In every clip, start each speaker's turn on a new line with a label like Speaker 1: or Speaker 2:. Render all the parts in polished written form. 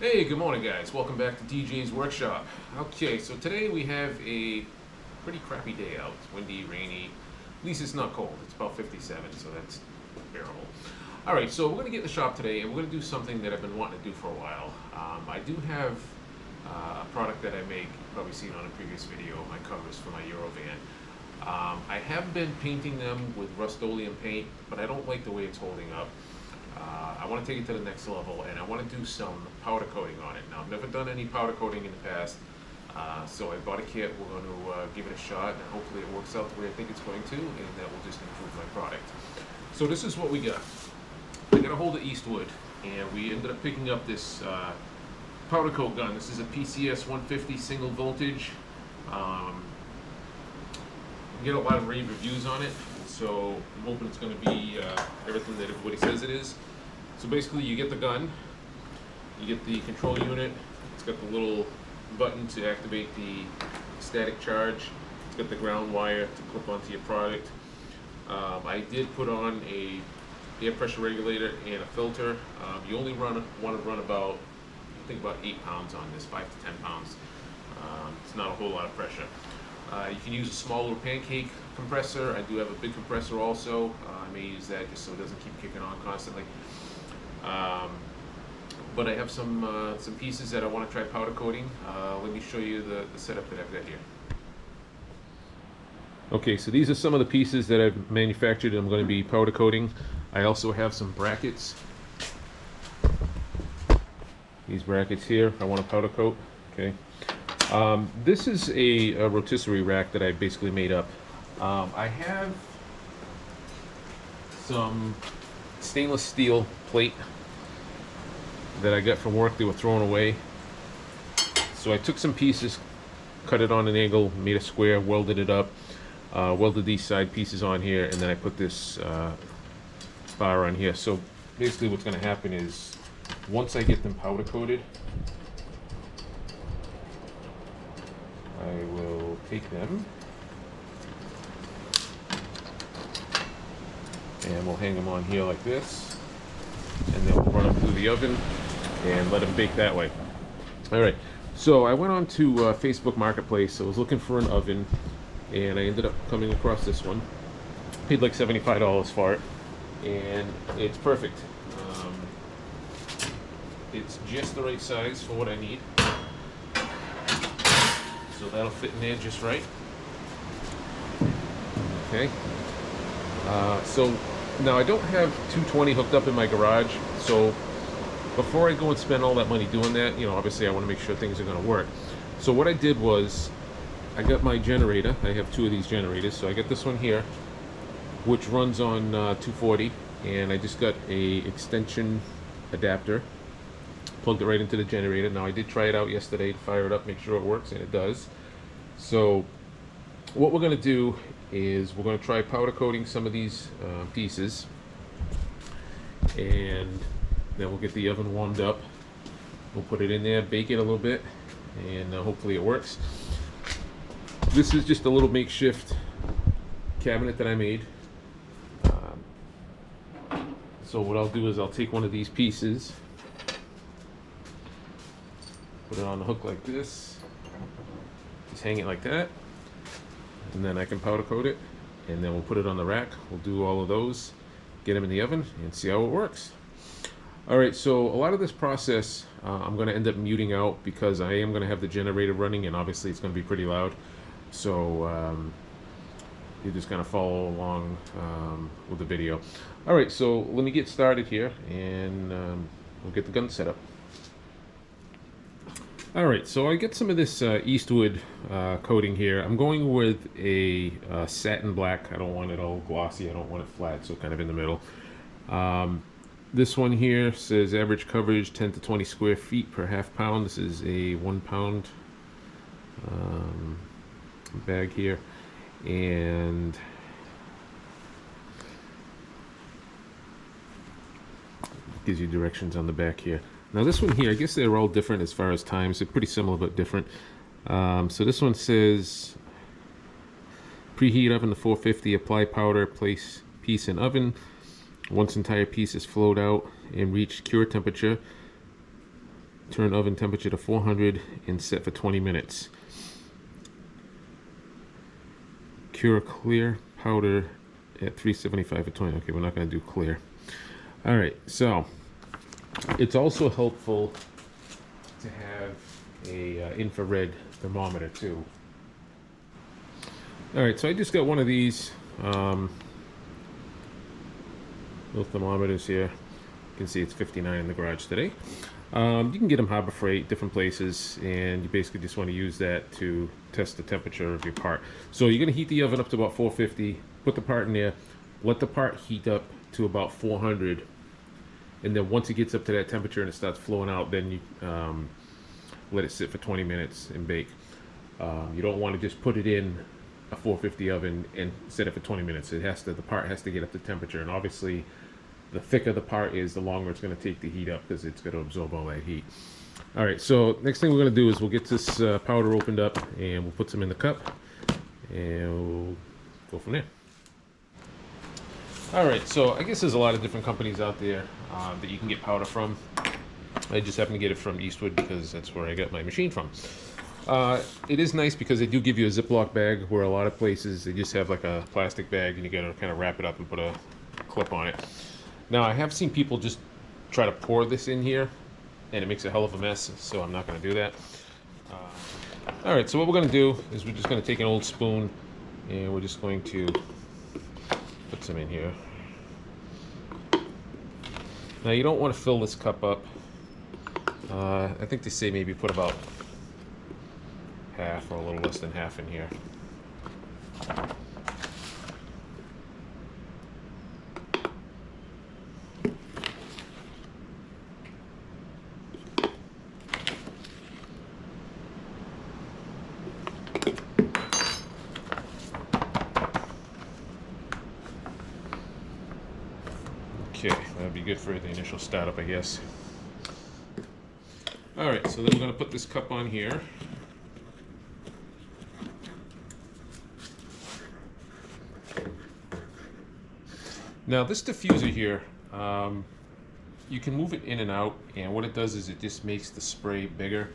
Speaker 1: Hey, good morning guys. Welcome back to DJ's Workshop. Okay, so today we have a pretty crappy day out. It's windy, rainy. At least it's not cold. It's about 57, so that's bearable. Alright, so we're going to get in the shop today and we're going to do something that I've been wanting to do for a while. I do have a product that I make, you've probably seen on a previous video, my covers for my Eurovan. I have been painting them with Rust-Oleum paint, but I don't like the way it's holding up. I want to take it to the next level, and I want to do some powder coating on it. Now, I've never done any powder coating in the past, so I bought a kit. We're going to give it a shot, and hopefully it works out the way I think it's going to, and that will just improve my product. So this is what we got. I got a hold of Eastwood, and we ended up picking up this powder coat gun. This is a PCS150 single voltage. We get a lot of rave reviews on it, so I'm hoping it's going to be everything that everybody says it is. So basically you get the gun, you get the control unit, it's got the little button to activate the static charge, it's got the ground wire to clip onto your product. I did put on a air pressure regulator and a filter. You only want to run about, I think about 8 pounds on this, 5 to 10 pounds. It's not a whole lot of pressure. You can use a small little pancake compressor. I do have a big compressor also. I may use that just so it doesn't keep kicking on constantly. But I have some pieces that I want to try powder coating. Let me show you the setup that I've got here. Okay, so these are some of the pieces that I've manufactured and I'm going to be powder coating. I also have some brackets. These brackets here I want to powder coat. Okay. This is a rotisserie rack that I basically made up. I have some stainless steel plate that I got from work. They were thrown away. So I took some pieces, cut it on an angle, made a square, welded it up, welded these side pieces on here, and then I put this bar on here. So basically what's going to happen is once I get them powder coated, I will take them and we'll hang them on here like this, and then we'll run them through the oven and let them bake that way. Alright, so I went on to Facebook Marketplace. I was looking for an oven and I ended up coming across this one. Paid like $75 for it, and it's perfect. It's just the right size for what I need. So that'll fit in there just right. Okay. So now I don't have 220 hooked up in my garage, so before I go and spend all that money doing that, you know, obviously I want to make sure things are going to work. So what I did was I got my generator. I have 2 of these generators. So I got this one here, which runs on 240, and I just got a extension adapter, plugged it right into the generator. Now I did try it out yesterday to fire it up, make sure it works, and it does. So what we're going to do is we're going to try powder coating some of these pieces, and then we'll get the oven warmed up. We'll put it in there, bake it a little bit, and hopefully it works. This is just a little makeshift cabinet that I made. So what I'll do is I'll take one of these pieces, put it on the hook like this, just hang it like that, and then I can powder coat it, and then we'll put it on the rack. We'll do all of those, get them in the oven, and see how it works. Alright, so a lot of this process I'm going to end up muting out because I am going to have the generator running, and obviously it's going to be pretty loud. So you just kind of follow along with the video. Alright, so let me get started here, and we'll get the gun set up. Alright, so I get some of this Eastwood coating here. I'm going with a satin black. I don't want it all glossy, I don't want it flat, so kind of in the middle. This one here says average coverage 10 to 20 square feet per half pound. This is a 1 pound bag here, and gives you directions on the back here. Now this one here, I guess they're all different as far as times. They're pretty similar but different. So this one says preheat oven to 450, apply powder, place piece in oven. Once entire piece is flowed out and reached cure temperature, Turn oven temperature to 400 and set for 20 minutes. Cure clear powder at 375 for 20. Okay, we're not going to do clear. All right, so it's also helpful to have a infrared thermometer too. All right, so I just got one of these little thermometers here. You can see it's 59 in the garage today. You can get them Harbor Freight, different places, and you basically just want to use that to test the temperature of your part. So you're going to heat the oven up to about 450, put the part in there, let the part heat up to about 400, and then once it gets up to that temperature and it starts flowing out, then you let it sit for 20 minutes and bake. You don't want to just put it in a 450 oven and set it for 20 minutes. The part has to get up to temperature, and obviously the thicker the part is, the longer it's going to take to heat up because it's going to absorb all that heat. All right, so next thing we're going to do is we'll get this powder opened up and we'll put some in the cup and we'll go from there. All right, so I guess there's a lot of different companies out there that you can get powder from. I just happen to get it from Eastwood because that's where I got my machine from. It is nice because they do give you a Ziploc bag, where a lot of places they just have like a plastic bag and you gotta kind of wrap it up and put a clip on it. Now I have seen people just try to pour this in here and it makes a hell of a mess, so I'm not going to do that. All right, so what we're going to do is we're just going to take an old spoon and we're just going to put some in here. Now you don't want to fill this cup up. I think they say maybe put about half or a little less than half in here. Okay, that'd be good for the initial startup, I guess. All right, so then we're going to put this cup on here. Now this diffuser here, you can move it in and out, and what it does is it just makes the spray bigger.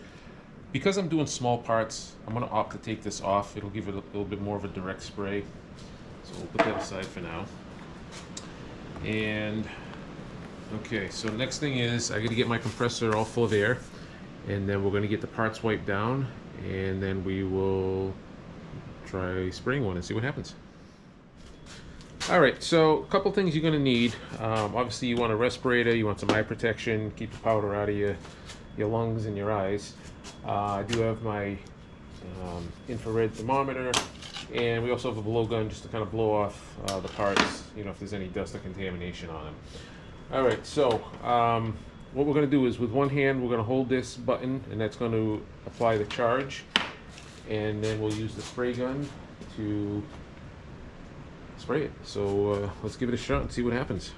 Speaker 1: Because I'm doing small parts, I'm going to opt to take this off. It'll give it a little bit more of a direct spray. So we'll put that aside for now. And okay, so next thing is I got to get my compressor all full of air, and then we're going to get the parts wiped down, and then we will try spraying one and see what happens. All right, so a couple things you're going to need. Obviously you want a respirator, you want some eye protection, keep the powder out of your lungs and your eyes. I do have my infrared thermometer, and we also have a blowgun just to kind of blow off the parts, you know, if there's any dust or contamination on them. All right, so what we're going to do is with one hand we're going to hold this button, and that's going to apply the charge, and then we'll use the spray gun to spray it. So let's give it a shot and see what happens.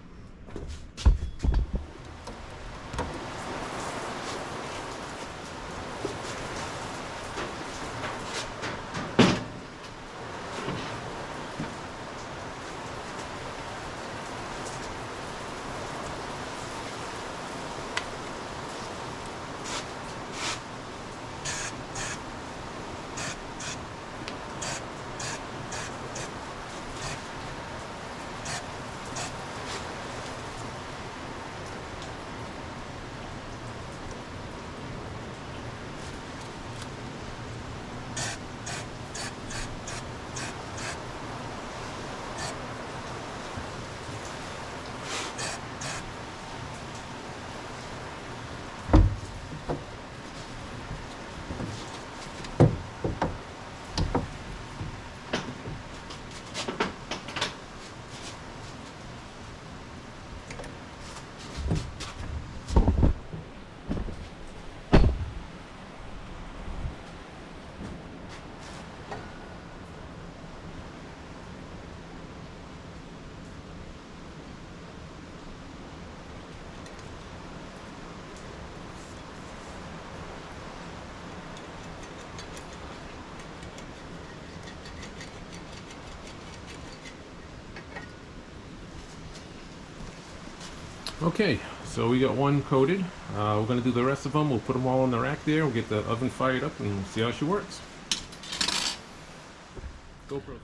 Speaker 1: Okay, so we got one coated. We're going to do the rest of them. We'll put them all on the rack there. We'll get the oven fired up and see how she works.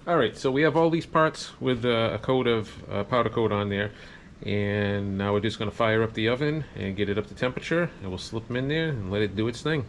Speaker 1: Alright, so we have all these parts with a coat of powder coat on there. And now we're just going to fire up the oven and get it up to temperature. And we'll slip them in there and let it do its thing.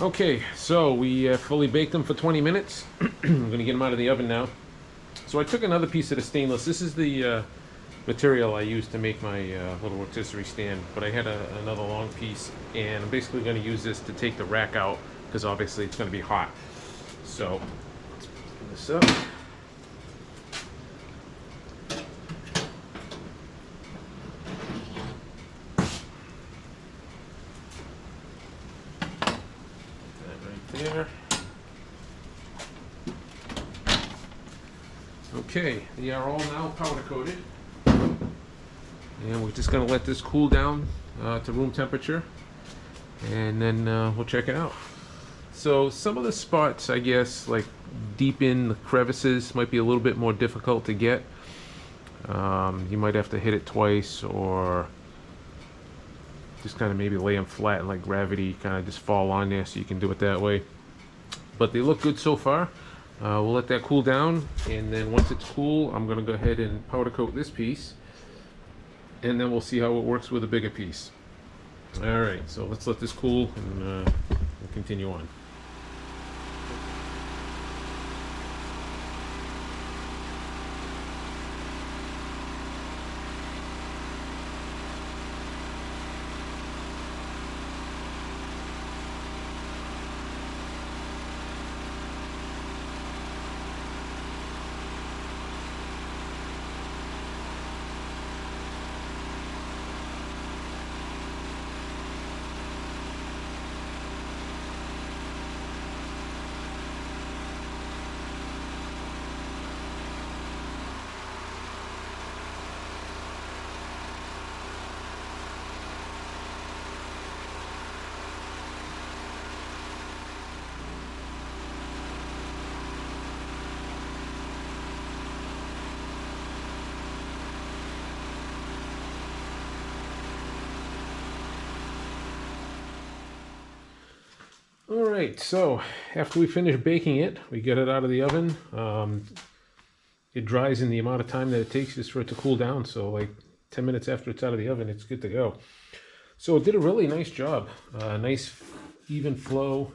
Speaker 1: Okay, so we fully baked them for 20 minutes. I'm going to get them out of the oven now. So I took another piece of the stainless. This is the material I used to make my little rotisserie stand, but I had another long piece, and I'm basically going to use this to take the rack out because obviously it's going to be hot. So let's open this up. There. Okay, they are all now powder coated, and we're just going to let this cool down to room temperature, and then we'll check it out. So some of the spots, I guess, like deep in the crevices, might be a little bit more difficult to get. You might have to hit it twice, or just kind of maybe lay them flat and let gravity kind of just fall on there, so you can do it that way. But they look good so far. We'll let that cool down, and then once it's cool, I'm going to go ahead and powder coat this piece, and then we'll see how it works with a bigger piece. Alright, so let's let this cool and we'll continue on. Alright, so after we finish baking it, we get it out of the oven. It dries in the amount of time that it takes just for it to cool down, so like 10 minutes after it's out of the oven, it's good to go. So it did a really nice job. Nice even flow.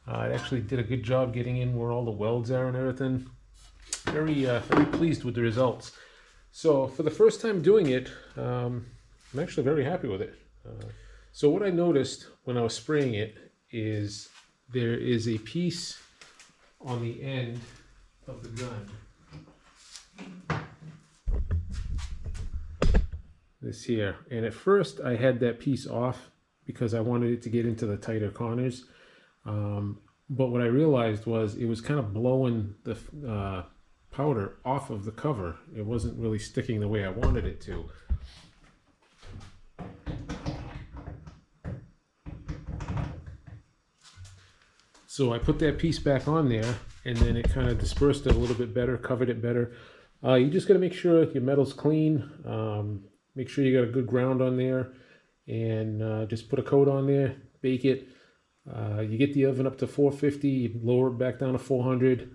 Speaker 1: It actually did a good job getting in where all the welds are and everything. Very pleased with the results. So for the first time doing it, I'm actually very happy with it. So what I noticed when I was spraying it is there is a piece on the end of the gun. This here. And at first I had that piece off because I wanted it to get into the tighter corners. But what I realized was it was kind of blowing the powder off of the cover. It wasn't really sticking the way I wanted it to. So I put that piece back on there, and then it kind of dispersed it a little bit better, covered it better. You just got to make sure your metal's clean. Make sure you got a good ground on there, and just put a coat on there, bake it. You get the oven up to 450, you lower it back down to 400,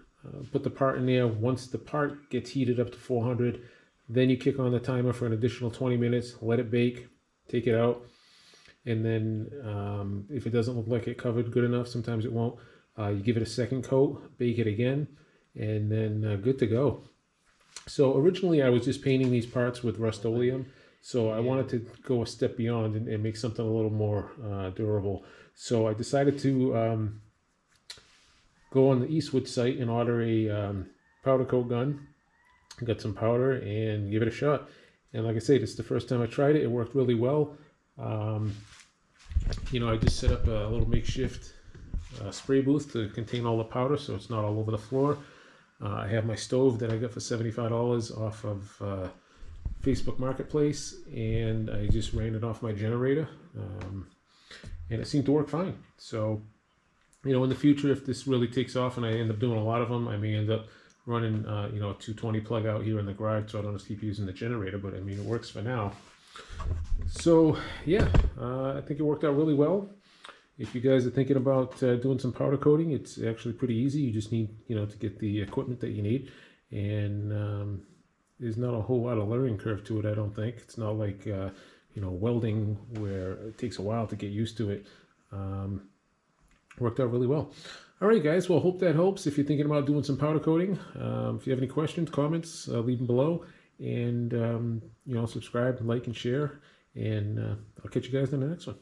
Speaker 1: put the part in there. Once the part gets heated up to 400, then you kick on the timer for an additional 20 minutes, let it bake, take it out. And then if it doesn't look like it covered good enough, sometimes it won't, you give it a second coat, bake it again, and then good to go. So originally I was just painting these parts with Rust-Oleum, so I wanted to go a step beyond and make something a little more durable. So I decided to go on the Eastwood site and order a powder coat gun, got some powder, and give it a shot. And like I say, this is the first time I tried it. It worked really well. You know, I just set up a little makeshift spray booth to contain all the powder so it's not all over the floor. I have my stove that I got for $75 off of Facebook Marketplace, and I just ran it off my generator, and it seemed to work fine. So, you know, in the future, if this really takes off and I end up doing a lot of them, I may end up running, you know, a 220 plug out here in the garage, so I don't have to keep using the generator, but I mean, it works for now. So, yeah, I think it worked out really well. If you guys are thinking about doing some powder coating, it's actually pretty easy. You just need, you know, to get the equipment that you need, and there's not a whole lot of learning curve to it, I don't think. It's not like, you know, welding where it takes a while to get used to it. Worked out really well. All right, guys. Well, hope that helps. If you're thinking about doing some powder coating, if you have any questions, comments, leave them below. And, you know, subscribe, like, and share. And I'll catch you guys in the next one.